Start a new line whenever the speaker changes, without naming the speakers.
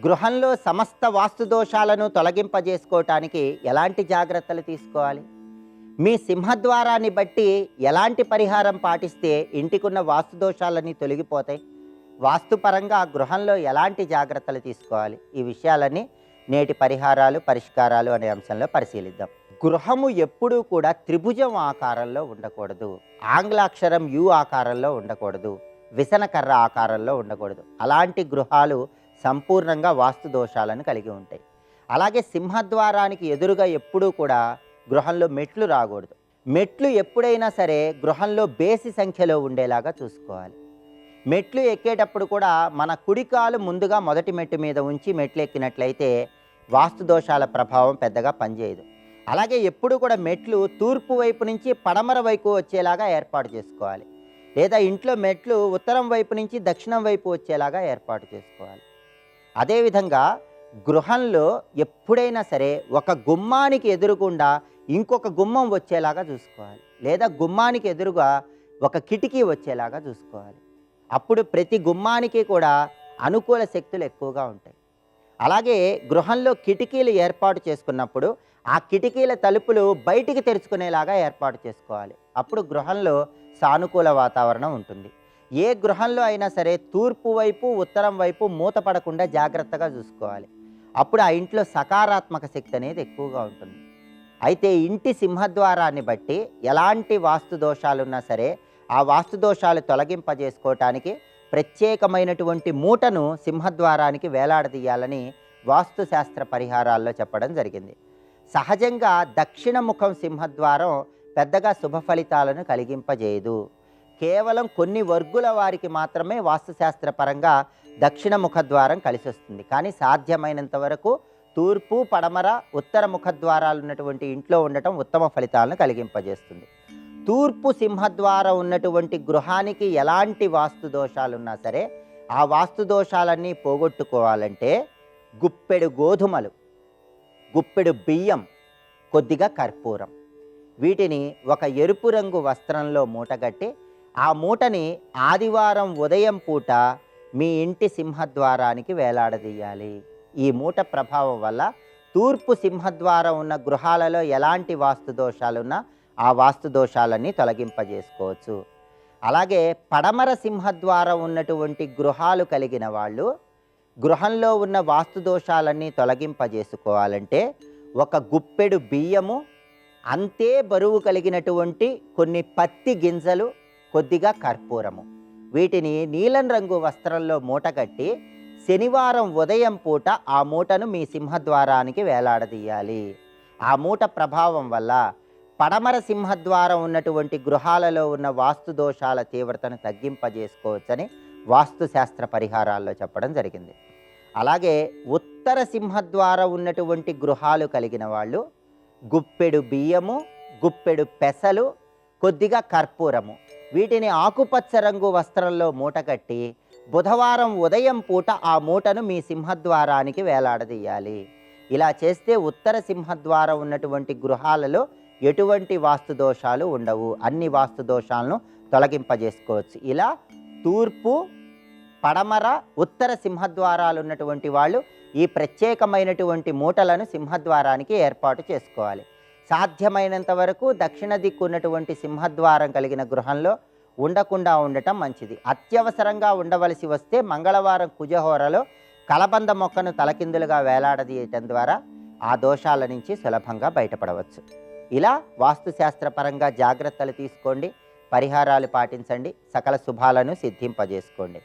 గృహంలో సమస్త వాస్తు దోషాలను తొలగింపజేసుకోవటానికి ఎలాంటి జాగ్రత్తలు తీసుకోవాలి? మీ సింహద్వారాన్ని బట్టి ఎలాంటి పరిహారం పాటిస్తే ఇంటికున్న వాస్తు దోషాలన్నీ తొలగిపోతాయి? వాస్తుపరంగా గృహంలో ఎలాంటి జాగ్రత్తలు తీసుకోవాలి? ఈ విషయాలన్నీ నేటి పరిహారాలు, పరిష్కారాలు అనే అంశంలో పరిశీలిద్దాం. గృహము ఎప్పుడూ కూడా త్రిభుజం ఆకారంలో ఉండకూడదు. ఆంగ్లాక్షరం యు ఆకారంలో ఉండకూడదు. విసనకర్ర ఆకారంలో ఉండకూడదు. అలాంటి గృహాలు సంపూర్ణంగా వాస్తు దోషాలను కలిగి ఉంటాయి. అలాగే సింహద్వారానికి ఎదురుగా ఎప్పుడూ కూడా గృహంలో మెట్లు రాకూడదు. మెట్లు ఎప్పుడైనా సరే గృహంలో బేసి సంఖ్యలో ఉండేలాగా చూసుకోవాలి. మెట్లు ఎక్కేటప్పుడు కూడా మన కుడికాలు ముందుగా మొదటి మెట్టు మీద ఉంచి మెట్లు ఎక్కినట్లయితే వాస్తు దోషాల ప్రభావం పెద్దగా పనిచేయదు. అలాగే ఎప్పుడు కూడా మెట్లు తూర్పు వైపు నుంచి పడమర వైపు వచ్చేలాగా ఏర్పాటు చేసుకోవాలి. లేదా ఇంట్లో మెట్లు ఉత్తరం వైపు నుంచి దక్షిణం వైపు వచ్చేలాగా ఏర్పాటు చేసుకోవాలి. అదేవిధంగా గృహంలో ఎప్పుడైనా సరే ఒక గుమ్మానికి ఎదురుగుండా ఇంకొక గుమ్మం వచ్చేలాగా చూసుకోవాలి. లేదా గుమ్మానికి ఎదురుగా ఒక కిటికీ వచ్చేలాగా చూసుకోవాలి. అప్పుడు ప్రతి గుమ్మానికి కూడా అనుకూల శక్తులు ఎక్కువగా ఉంటాయి. అలాగే గృహంలో కిటికీలు ఏర్పాటు చేసుకున్నప్పుడు ఆ కిటికీల తలుపులు బయటికి తెరుచుకునేలాగా ఏర్పాటు చేసుకోవాలి. అప్పుడు గృహంలో సానుకూల వాతావరణం ఉంటుంది. ఏ గృహంలో అయినా సరే తూర్పు వైపు ఉత్తరం వైపు మూతపడకుండా జాగ్రత్తగా చూసుకోవాలి. అప్పుడు ఆ ఇంట్లో సకారాత్మక శక్తి అనేది ఎక్కువగా ఉంటుంది. అయితే ఇంటి సింహద్వారాన్ని బట్టి ఎలాంటి వాస్తు దోషాలున్నా సరే ఆ వాస్తు దోషాలు తొలగింపజేసుకోవటానికి ప్రత్యేకమైనటువంటి మూటను సింహద్వారానికి వేలాడదీయాలని వాస్తుశాస్త్ర పరిహారాల్లో చెప్పడం జరిగింది. సహజంగా దక్షిణ ముఖం సింహద్వారం పెద్దగా శుభ ఫలితాలను కలిగింపజేయదు. కేవలం కొన్ని వర్గుల వారికి మాత్రమే వాస్తుశాస్త్ర పరంగా దక్షిణ ముఖద్వారం కలిసి వస్తుంది. కానీ సాధ్యమైనంత వరకు తూర్పు, పడమర, ఉత్తర ముఖద్వారాలు ఉన్నటువంటి ఇంట్లో ఉండటం ఉత్తమ ఫలితాలను కలిగింపజేస్తుంది. తూర్పు సింహద్వారం ఉన్నటువంటి గృహానికి ఎలాంటి వాస్తు దోషాలున్నా సరే ఆ వాస్తు దోషాలన్నీ పోగొట్టుకోవాలంటే గుప్పెడు గోధుమలు, గుప్పెడు బియ్యం, కొద్దిగా కర్పూరం, వీటిని ఒక ఎరుపు రంగు వస్త్రంలో మూటగట్టి ఆ మూటని ఆదివారం ఉదయం పూట మీ ఇంటి సింహద్వారానికి వేలాడదీయాలి. ఈ మూట ప్రభావం వల్ల తూర్పు సింహద్వారం ఉన్న గృహాలలో ఎలాంటి వాస్తు దోషాలున్నా ఆ వాస్తు దోషాలన్నీ తొలగింపజేసుకోవచ్చు. అలాగే పడమర సింహద్వారం ఉన్నటువంటి గృహాలు కలిగిన వాళ్ళు గృహంలో ఉన్న వాస్తు దోషాలన్నీ తొలగింపజేసుకోవాలంటే ఒక గుప్పెడు బియ్యము, అంతే బరువు కలిగినటువంటి కొన్ని పత్తి గింజలు, కొద్దిగా కర్పూరము, వీటిని నీలం రంగు వస్త్రంలో మూటగట్టి శనివారం ఉదయం పూట ఆ మూటను మీ సింహద్వారానికి వేలాడదీయాలి. ఆ మూట ప్రభావం వల్ల పడమర సింహద్వారం ఉన్నటువంటి గృహాలలో ఉన్న వాస్తు దోషాల తీవ్రతను తగ్గింపజేసుకోవచ్చని వాస్తుశాస్త్ర పరిహారాల్లో చెప్పడం జరిగింది. అలాగే ఉత్తర సింహద్వారం ఉన్నటువంటి గృహాలు కలిగిన వాళ్ళు గుప్పెడు బియ్యము, గుప్పెడు పెసలు, కొద్దిగా కర్పూరము, వీటిని ఆకుపచ్చ రంగు వస్త్రంలో మూటకట్టి బుధవారం ఉదయం పూట ఆ మూటను మీ సింహద్వారానికి వేలాడదీయాలి. ఇలా చేస్తే ఉత్తర సింహద్వారం ఉన్నటువంటి గృహాలలో ఎటువంటి వాస్తు దోషాలు ఉండవు. అన్ని వాస్తు దోషాలను తొలగింపజేసుకోవచ్చు. ఇలా తూర్పు, పడమర, ఉత్తర సింహద్వారాలు ఉన్నటువంటి వాళ్ళు ఈ ప్రత్యేకమైనటువంటి మూటలను సింహద్వారానికి ఏర్పాటు చేసుకోవాలి. సాధ్యమైనంత వరకు దక్షిణ దిక్కు ఉన్నటువంటి సింహద్వారం కలిగిన గృహంలో ఉండకుండా ఉండటం మంచిది. అత్యవసరంగా ఉండవలసి వస్తే మంగళవారం కుజహోరలో కలబంద మొక్కను తలకిందులుగా వేలాడదీయటం ద్వారా ఆ దోషాల నుంచి సులభంగా బయటపడవచ్చు. ఇలా వాస్తుశాస్త్రపరంగా జాగ్రత్తలు తీసుకోండి, పరిహారాలు పాటించండి, సకల శుభాలను సిద్ధింపజేసుకోండి.